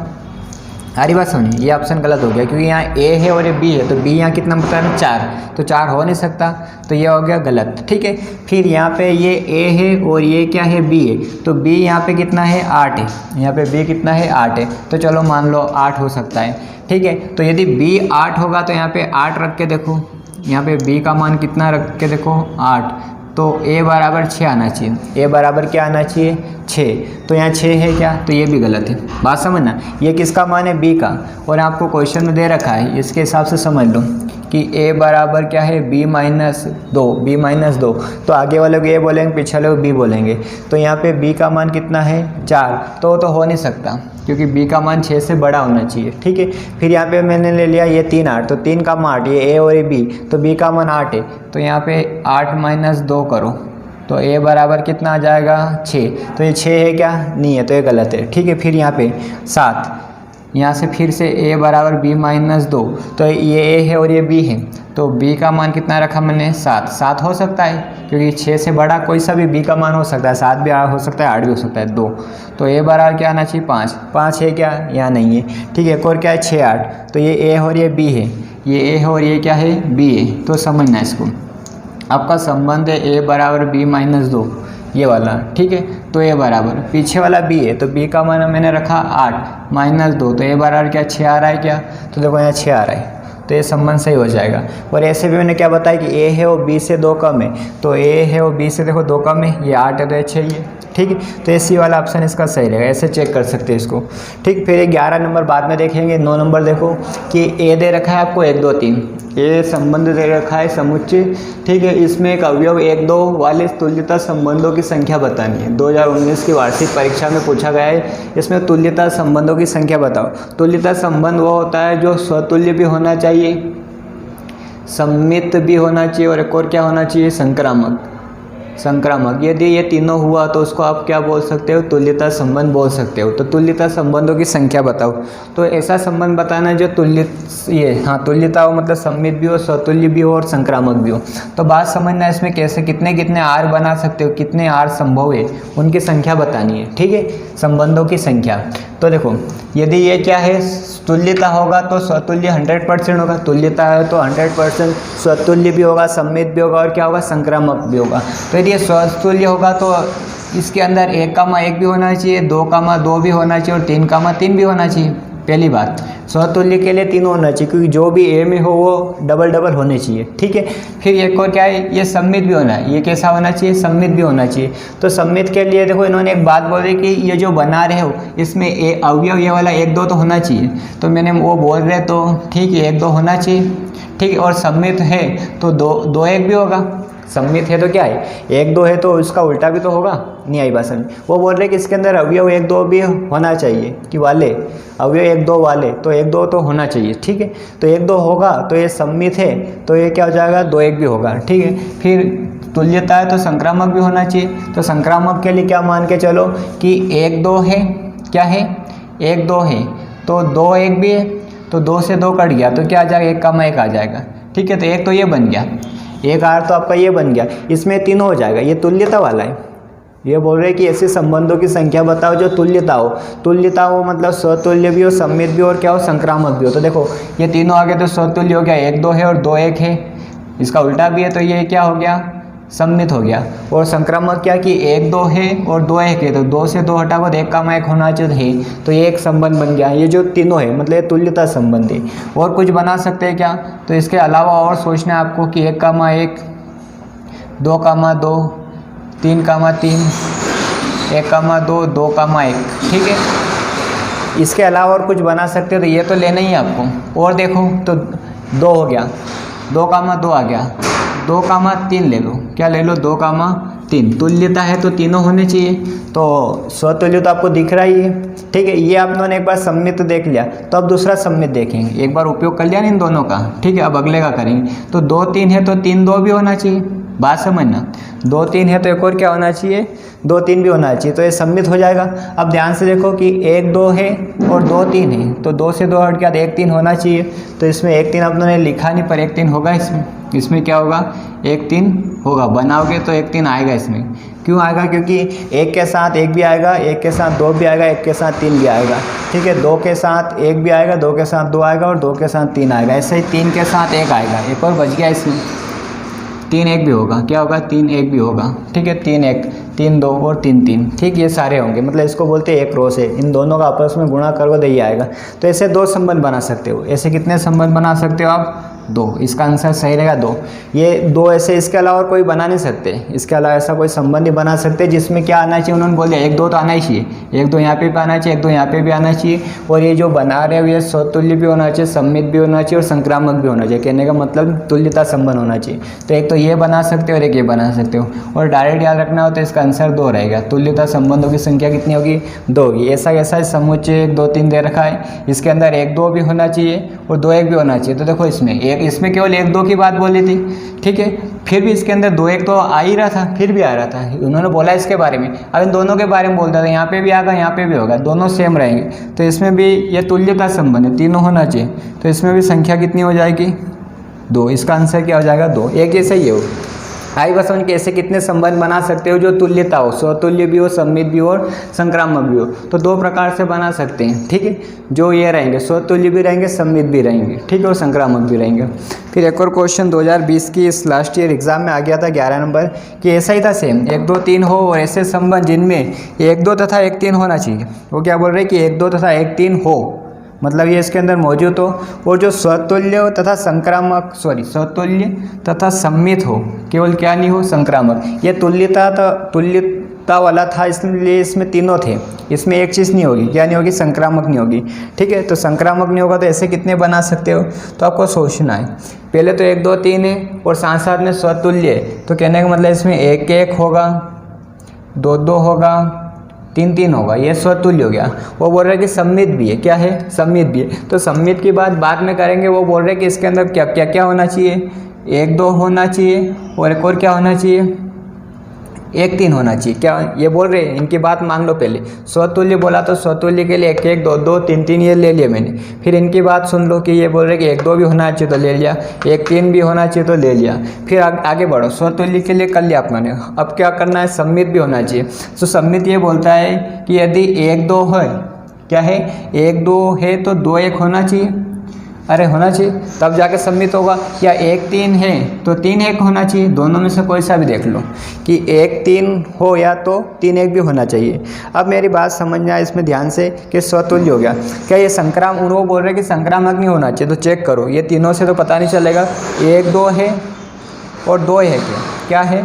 A: हरी बात समझिए, ये ऑप्शन गलत हो गया क्योंकि यहाँ a है और ये b है, तो b यहाँ कितना बता रहा है, 4, तो 4 हो नहीं सकता, तो ये हो गया गलत, ठीक है। फिर यहाँ पे ये a है और ये क्या है, b है, तो b यहाँ पे कितना है, 8 है, यहाँ पे b कितना है, 8 है, तो चलो मान लो 8 हो सकता है, ठीक है। तो यदि b 8 होगा तो यहाँ पे 8 रख के देखो, यहाँ पे b का मान कितना रख के देखो, 8, तो a बराबर 6 आना चाहिए, a बराबर क्या आना चाहिए, 6, तो यहाँ 6 है क्या, तो ये भी गलत है। बात समझना, ये किसका मान है, b का, और आपको क्वेश्चन में दे रखा है, इसके हिसाब से समझ लो कि a बराबर क्या है, b माइनस 2, तो आगे वाले को a बोलेंगे, पीछे वाले को b बोलेंगे। तो यहाँ पे b का मान कितना है, 4, तो हो नहीं सकता क्योंकि b का मान 6 से बड़ा होना चाहिए, ठीक है। फिर यहाँ पे मैंने ले लिया ये 3, 8, तो 3 का मान 8, ये a और ये b, तो b का मान 8 है, तो यहाँ पे 8 माइनस 2 करो, तो a बराबर कितना आ जाएगा, 6, तो ये 6 है क्या, नहीं है, तो ये गलत है, ठीक है। फिर यहाँ पे 7, यहाँ से फिर से a बराबर b माइनस 2, तो ये a है और ये b है, तो b का मान कितना रखा मैंने, 7 हो सकता है क्योंकि 6 से बड़ा कोई सा भी b का मान हो सकता है, 7 भी हो सकता है, 8 भी हो सकता है, 2, तो a बराबर क्या आना चाहिए, 5 है क्या, यहाँ नहीं है, ठीक है। एक और क्या है, 6, 8, तो ये a और ये b है, ये a है और ये क्या है, b है, तो समझना इसको। आपका संबंध है a बराबर b माइनस 2, ये वाला, ठीक है। तो a बराबर पीछे वाला b है, तो b का मान मैंने रखा 8 माइनस 2, तो a बराबर क्या, 6 आ रहा है क्या, तो देखो यहाँ 6 आ रहा है, तो ये संबंध सही हो जाएगा। और ऐसे भी मैंने क्या बताया कि a है वो b से 2 कम है, तो a है वो b से देखो 2 कम है, ये 8 है तो ये 6 ही है, ठीक है। तो ये सी वाला ऑप्शन इसका सही रहेगा, ऐसे चेक कर सकते हैं इसको, ठीक। फिर 11 नंबर बाद में देखेंगे। 9 नंबर देखो कि a दे रखा है आपको 1, 2, 3, ये संबंध दे रखा है समुच्चय, ठीक है। इसमें एक अवयव 1, 2 वाले तुल्यता संबंधों की संख्या बतानी है। 2019 की वार्षिक परीक्षा में पूछा गया है, इसमें तुल्यता संबंधों की संख्या बताओ। तुल्यता संबंध वो होता है जो स्वतुल्य भी होना चाहिए, सम्मित भी होना चाहिए, और एक और क्या होना चाहिए, संक्रामक। यदि ये तीनों हुआ तो उसको आप क्या बोल सकते हो, तुल्यता संबंध बोल सकते हो। तो तुल्यता संबंधों की संख्या बताओ, तो ऐसा संबंध बताना जो तुल्यता हो, मतलब सम्मित भी हो, स्वतुल्य भी हो और संक्रामक भी हो। तो बात समझना इसमें कैसे कितने आर बना सकते हो, कितने आर संभव है, उनकी संख्या बतानी है, ठीक है, संबंधों की संख्या। तो देखो यदि ये क्या है, तुल्यता होगा तो स्वतुल्य 100% होगा, तुल्यता है तो 100% स्वतुल्य भी होगा, सम्मित भी होगा, और क्या होगा, संक्रामक भी होगा। तो यदि ये स्वतुल्य होगा तो इसके अंदर 1, 1 भी होना चाहिए, 2, 2 भी होना चाहिए, और 3, 3 भी होना चाहिए। पहली बात, स्वतुल्य के लिए 3 होना चाहिए, क्योंकि जो भी ए में हो वो डबल होने चाहिए, ठीक है। फिर एक और क्या है, ये सम्मित भी होना है, ये कैसा होना चाहिए, सम्मित भी होना चाहिए। तो सम्मित के लिए देखो इन्होंने एक बात बोली कि ये जो बना रहे हो इसमें अवयव ये वाला 1, 2 तो होना चाहिए, तो मैंने वो बोल रहे तो ठीक है 1, 2 होना चाहिए, ठीक है। और सम्मित है तो 2, 1 भी होगा, सम्मित है तो क्या है 1, 2 है तो उसका उल्टा भी तो होगा, नहीं आई बात समझ। वो बोल रहे कि इसके अंदर अवयव 1, 2 भी होना चाहिए, कि वाले अवयव 1, 2 वाले, तो 1, 2 तो होना चाहिए, ठीक है। तो 1, 2 होगा तो ये सम्मित है, तो ये क्या हो जाएगा, 2, 1 भी होगा, ठीक है। फिर तुल्यता है तो संक्रामक भी होना चाहिए, तो संक्रामक के लिए क्या मान के चलो कि 1, 2 है, क्या है 1, 2 है, तो 2, 1 भी है, तो 2 से 2 कट गया तो क्या आ जाएगा, 1, 1 आ जाएगा, ठीक है। तो 1 तो ये बन गया, 1 आर तो आपका ये बन गया, इसमें 3 हो जाएगा, ये तुल्यता वाला है। ये बोल रहे हैं कि ऐसे संबंधों की संख्या बताओ जो तुल्यता हो मतलब स्वतुल्य भी हो, सम्मित भी हो, और क्या हो, संक्रामक भी हो। तो देखो ये तीनों आ गए तो स्वतुल्य हो गया, 1, 2 है और 2, 1 है, इसका उल्टा भी है तो ये क्या हो गया, सम्मित हो गया। और संक्रामक क्या कि 1 2 है और 2 1 है, तो 2 से 2 हटा कर 1 कामा 1 होना चाहिए, तो ये एक संबंध बन गया। ये जो तीनों है मतलब ये तुल्यता संबंध है। और कुछ बना सकते हैं क्या, तो इसके अलावा और सोचना है आपको कि 1 कामा 1, 2 कामा 2, 3 कामा 3, 1 कामा 2, 2 कामा 1, ठीक है। इसके अलावा और कुछ बना सकते हो, तो ये तो लेना ही है आपको। और देखो तो 2 हो गया, 2 कामा 2 आ गया, 2 कामा 3 ले लो, क्या ले लो 2 कामा 3। तुल्यता है तो तीनों होने चाहिए, तो स्वतुल्य तो आपको दिख रहा ही है, ठीक है। ये आप लोगों ने एक बार सम्मित देख लिया, तो अब दूसरा सम्मित देखेंगे। एक बार उपयोग कर लिया ना इन दोनों का, ठीक है। अब अगले का करेंगे। तो 2 3 है तो 3 2 भी होना चाहिए, बात समझना। 2 3 है तो एक और क्या होना चाहिए, 2 3 भी होना चाहिए, तो ये सम्मित हो जाएगा। अब ध्यान से देखो कि 1 2 है और 2 3 है, तो 2 से 2 हट के 1 3 होना चाहिए। तो इसमें 1 3 आप लोगों ने लिखा नहीं, पर 1 3 होगा इसमें क्या होगा, 1 3 होगा। बनाओगे तो 1 3 आएगा इसमें। क्यों आएगा, क्योंकि 1 के साथ 1 भी आएगा, 1 के साथ 2 भी आएगा, 1 के साथ 3 भी आएगा, ठीक है। 2 के साथ 1 भी आएगा, 2 के साथ 2 आएगा और 2 के साथ 3 आएगा। ऐसे ही 3 के साथ 1 आएगा, एक और बच गया इसमें, 3 1 भी होगा, क्या होगा 3 1 भी होगा, ठीक है। 3 1, 3 2 और 3 3, ठीक, ये सारे होंगे। मतलब इसको बोलते हैं एक रो से, इन दोनों का आपस में गुणा करोगे तो ये आएगा। तो ऐसे 2 संबंध बना सकते हो। ऐसे कितने संबंध बना सकते हो आप, 2। इसका आंसर सही रहेगा 2। ये 2 ऐसे, इसके अलावा और कोई बना नहीं सकते। इसके अलावा ऐसा कोई संबंध ही बना सकते जिसमें क्या आना चाहिए, उन्होंने बोल दिया 1 2 तो आना ही चाहिए, 1 2 यहाँ पे भी आना चाहिए, 1 2 यहाँ पे भी आना चाहिए। और ये जो बना रहे हो ये स्वतुल्य भी होना चाहिए, सम्मित भी होना चाहिए और संक्रामक भी होना चाहिए। कहने का मतलब तुल्यता संबंध होना चाहिए। तो एक तो ये बना सकते हो और एक ये बना सकते हो। और डायरेक्ट याद रखना हो तो इसका आंसर 2 रहेगा। तुल्यता संबंधों की संख्या कितनी होगी, 2 होगी। ऐसा कैसा समुच्चय 1 2 3 दे रखा है, इसके अंदर 1 2 भी होना चाहिए और 2 1 भी होना चाहिए। तो देखो इसमें केवल 1 2 की बात बोली थी, ठीक है। फिर भी इसके अंदर 2 1 तो आ ही रहा था, फिर भी आ रहा था, उन्होंने बोला इसके बारे में। अब इन दोनों के बारे में बोलता था, यहाँ पे भी आएगा, यहाँ पे भी होगा, दोनों सेम रहेंगे। तो इसमें भी ये तुल्यता संबंध है, तीनों होना चाहिए। तो इसमें भी संख्या कितनी हो जाएगी, 2। इसका आंसर क्या हो जाएगा, 2। एक जैसा ही हो। आई बस उनके ऐसे कितने संबंध बना सकते हो जो तुल्यता हो, स्वतुल्य भी हो, सम्मित भी हो और संक्रामक भी हो। तो 2 प्रकार से बना सकते हैं, ठीक है। जो ये रहेंगे स्वतुल्य भी रहेंगे, सम्मित भी रहेंगे, ठीक है, और संक्रामक भी रहेंगे। फिर एक और क्वेश्चन 2020 की इस लास्ट ईयर एग्जाम में आ गया था 11 नंबर, कि ऐसा ही था सेम, 1 2 3 हो और ऐसे संबंध जिनमें 1 2 तथा 1 3 होना चाहिए। वो क्या बोल रहे हैं कि 1 2 तथा 1 3 हो, मतलब ये इसके अंदर मौजूद हो। और जो स्वतुल्य हो तथा स्वतुल्य तथा सम्मित हो, केवल क्या नहीं हो, संक्रामक। ये तुल्यता वाला था, इसलिए इसमें तीनों थे। इसमें एक चीज़ नहीं होगी, क्या नहीं होगी, संक्रामक नहीं होगी, ठीक है। तो संक्रामक नहीं होगा तो ऐसे कितने बना सकते हो, तो आपको सोचना है। पहले तो 1 2 3 है और साथ साथ में स्वतुल्य है, तो कहने का मतलब इसमें 1 1 होगा, 2 2 होगा, 3 3 होगा, ये स्वतुल्य हो गया। वो बोल रहे हैं कि सम्मित भी है, क्या है, सम्मित भी है। तो सम्मित की बात बाद में करेंगे। वो बोल रहे हैं कि इसके अंदर क्या क्या क्या होना चाहिए, 1 2 होना चाहिए और एक और क्या होना चाहिए, 1 3 होना चाहिए। क्या ये बोल रहे हैं, इनकी बात मान लो। पहले स्वतुल्य बोला तो स्वतुल्य के लिए 1 1 2 2 3 3 ये ले लिया मैंने। फिर इनकी बात सुन लो कि ये बोल रहे कि 1 2 भी होना चाहिए तो ले लिया, 1 3 भी होना चाहिए तो ले लिया। फिर आगे बढ़ो, स्वतुल्य के लिए कर लिया आपने। अब क्या करना है, सम्मित भी होना चाहिए। तो सम्मित ये बोलता है कि यदि 1 2 है, क्या है, 1 2 है तो 2 1 होना चाहिए, अरे होना चाहिए, तब जाके सम्मित होगा। या 1 3 है तो 3 1 होना चाहिए, दोनों में से कोई सा भी देख लो कि 1 3 हो या तो 3 1 भी होना चाहिए। अब मेरी बात समझना है इसमें ध्यान से कि स्वतुल्य हो गया। क्या ये संक्रामक, वो बोल रहे हैं कि संक्रामक नहीं होना चाहिए, तो चेक करो, ये तीनों से तो पता नहीं चलेगा। 1 2 है और 2 1 है, क्या है,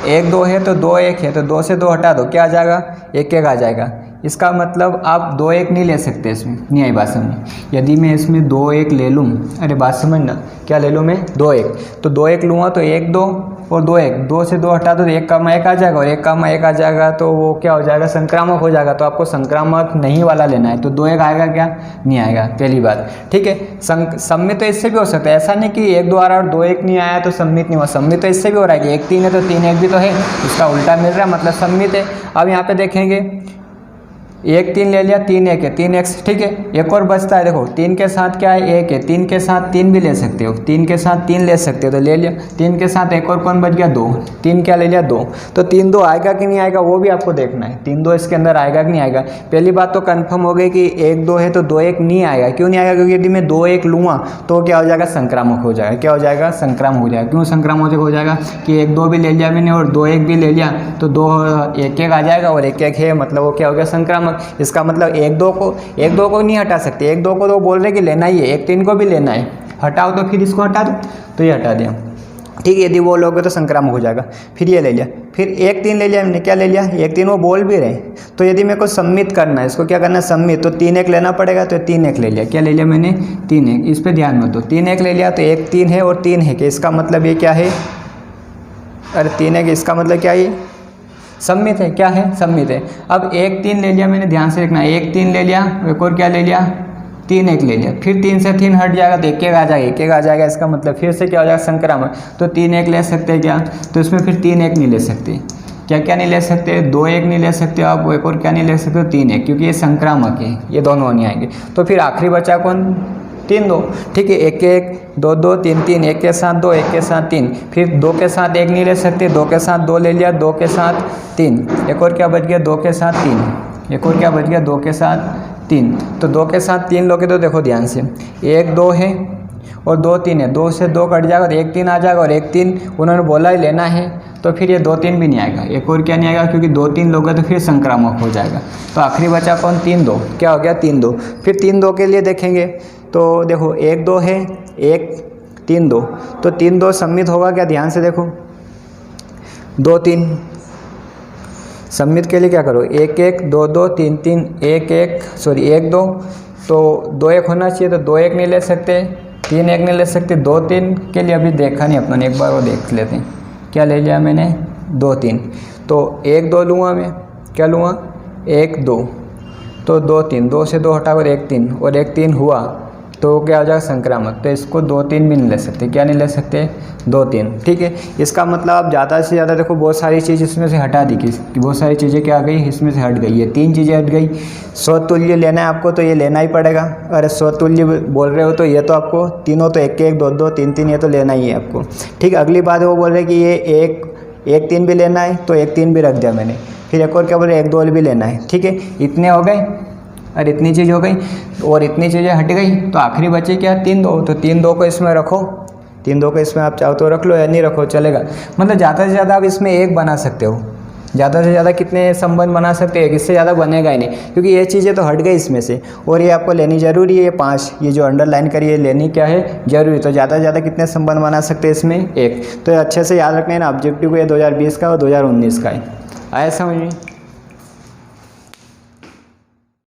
A: 1 2 है तो 2 1 है, तो 2 से 2 हटा दो, क्या आ जाएगा, 1 1 आ जाएगा। इसका मतलब आप 2 1 नहीं ले सकते, इसमें नहीं आई बात समझ। यदि मैं इसमें 2 1 ले लूँ, अरे बात समझना, क्या ले लूँ मैं, 2 1, तो 2 1 लूँगा तो 1 2 और 2 1, 2 से 2 हटा दो तो 1 कामा 1 आ जाएगा और 1 कामा 1 आ जाएगा, तो वो क्या हो जाएगा, संक्रामक हो जाएगा। तो आपको संक्रामक नहीं वाला लेना है। तो 2 1 आएगा क्या, नहीं आएगा, पहली बात, ठीक है। सम्मित तो इससे भी हो सकता है, ऐसा नहीं कि 1 2 आ रहा है और 2 1 नहीं आया तो सम्मित नहीं हुआ। सम्मित तो इससे भी हो रहा है कि 1 3 है तो 3 1 भी तो है, उसका उल्टा मिल रहा है, मतलब सम्मित है। अब यहाँ पे देखेंगे एक 3 ले लिया, 3 1 है, 3x, ठीक है। एक और बचता है, देखो 3 के साथ क्या है, 1 है, 3 के साथ 3 भी ले सकते हो, 3 के साथ 3 ले सकते हो, तो ले लिया। 3 के साथ एक और कौन बच गया, 2, 3 क्या ले लिया, 2। तो 3 2 आएगा कि नहीं आएगा वो भी आपको देखना है, 3 2 इसके अंदर आएगा कि नहीं आएगा। पहली बात तो कन्फर्म हो गई कि 1 2 है तो 2 1 नहीं आएगा। क्यों नहीं आएगा, क्योंकि यदि मैं 2 1 लूँगा तो क्या हो जाएगा, संक्रामक हो जाएगा। क्या हो जाएगा, संक्रामक हो जाएगा। क्यों संक्रामक हो जाएगा कि 1 2 भी ले लिया मैंने और 2 1 भी ले लिया, तो 2 1 1 आ जाएगा और 1 1 है, मतलब वो क्या हो गया, संक्रामक। इसका मतलब 1 2 को नहीं हटा सकते, 1 2 को तो बोल रहे कि लेना ही है, 1 3 को भी लेना है, हटाओ तो फिर इसको हटा दो, तो ये हटा दिया, ठीक है। यदि वो लोगे तो संक्रामक हो जाएगा। फिर ये ले लिया, फिर 1 3 ले लिया हमने, क्या ले लिया, 1 3 वो बोल भी रहे। तो यदि मेरे को सम्मित करना है, इसको क्या करना है, सम्मित, तो 3 1 लेना पड़ेगा, तो 3 1 ले लिया। क्या ले लिया मैंने, 3 1। इस पर ध्यान मत दो, 3 1 ले लिया तो 1 3 है और 3 है, कि इसका मतलब ये क्या है, अरे 3 1 इसका मतलब क्या है, सम्मित है। क्या है, सम्मित है। अब 1 3 ले लिया मैंने, ध्यान से रखना, 1 3 ले लिया, एक और क्या ले लिया, 3 1 ले लिया। फिर 3 से 3 हट जाएगा तो 1 1 आ जाएगा, 1 1 आ जाएगा, इसका मतलब फिर से क्या हो जाएगा, संक्रामक। तो 3 1 ले सकते हैं क्या, तो इसमें फिर 3 1 नहीं ले सकते। क्या क्या नहीं ले सकते, 2 1 नहीं ले सकते आप, एक और क्या नहीं ले सकते, 3 1, क्योंकि ये संक्रामक है, ये दोनों नहीं आएंगे। तो फिर आखिरी बचा कौन, 3 2, ठीक है। 1 1 2 2 3 3, 1 के साथ 2, 1 के साथ 3, फिर 2 के साथ 1 नहीं ले सकते, 2 के साथ 2 ले लिया, 2 के साथ 3, एक और क्या बच गया, 2 के साथ 3, एक और क्या बच गया, 2 के साथ 3। तो 2 के साथ 3 लोगे तो देखो ध्यान से, 1 2 है और 2 3 है, 2 से 2 कट जाएगा तो 1 3 आ जाएगा, और 1 3 उन्होंने बोला ही लेना है, तो फिर ये 2 3 भी नहीं आएगा, एक और क्या नहीं आएगा, क्योंकि 2 3 लोगे तो फिर संक्रामक हो जाएगा। तो आखिरी बचा कौन, 3 2, क्या हो गया, 3 2। फिर 3 2 के लिए देखेंगे तो देखो 1 2 है, 1 3 2, तो 3 2 सम्मित होगा क्या, ध्यान से देखो, 2 3 सम्मित के लिए क्या करो, 1 1 2 2 3 3, 1 1 सॉरी 1 2, तो 2 1 होना चाहिए, तो 2 1 नहीं ले सकते, 3 1 नहीं ले सकते, 2 3 के लिए अभी देखा नहीं अपने, एक बार वो देख लेते हैं। क्या ले लिया मैंने, 2 3, तो 1 2 लूँगा मैं, क्या लूँगा, 1 2, तो 2 3, 2 से 2 हटाकर 1 3, और 1 3 हुआ तो क्या हो जाएगा, संक्रामक। तो इसको 2 3 भी नहीं ले सकते, क्या नहीं ले सकते, 2 3, ठीक है। इसका मतलब आप ज़्यादा से ज़्यादा देखो, बहुत सारी चीज़ इसमें से हटा दी, कि बहुत सारी चीज़ें क्या आ गई, इसमें से हट गई है, 3 चीज़ें हट गई। स्वतुल्य लेना है आपको तो ये लेना ही पड़ेगा, अरे स्वतुल्य बोल रहे हो तो ये तो आपको तीनों, तो 1 1 2 2 3 3 ये तो लेना ही है आपको, ठीक। अगली बात वो बोल रहे कि ये 1 3 भी लेना है, तो 1 3 भी रख दिया मैंने। फिर एक और क्या बोल रहे, 1 2 भी लेना है, ठीक है। इतने हो गए, और इतनी चीज़ हो गई और इतनी चीज़ें हट गई, तो आखिरी बचे क्या, 3 2, तो 3 2 को इसमें रखो, 3 2 को इसमें आप चाहो तो रख लो या नहीं रखो चलेगा। मतलब ज़्यादा से ज़्यादा आप इसमें 1 बना सकते हो, ज़्यादा से ज़्यादा कितने संबंध बना सकते हैं, इससे ज़्यादा बनेगा ही नहीं, क्योंकि ये चीज़ें तो हट गई इसमें से, और ये आपको लेनी ज़रूरी है, ये 5, ये जो अंडरलाइन करी है लेनी क्या है, जरूरी। तो ज़्यादा से ज़्यादा कितने संबंध बना सकते हैं इसमें, 1। तो अच्छे से याद रखना है ना, ऑब्जेक्टिव को ये 2020 का और 2019 का है। आया समझ में।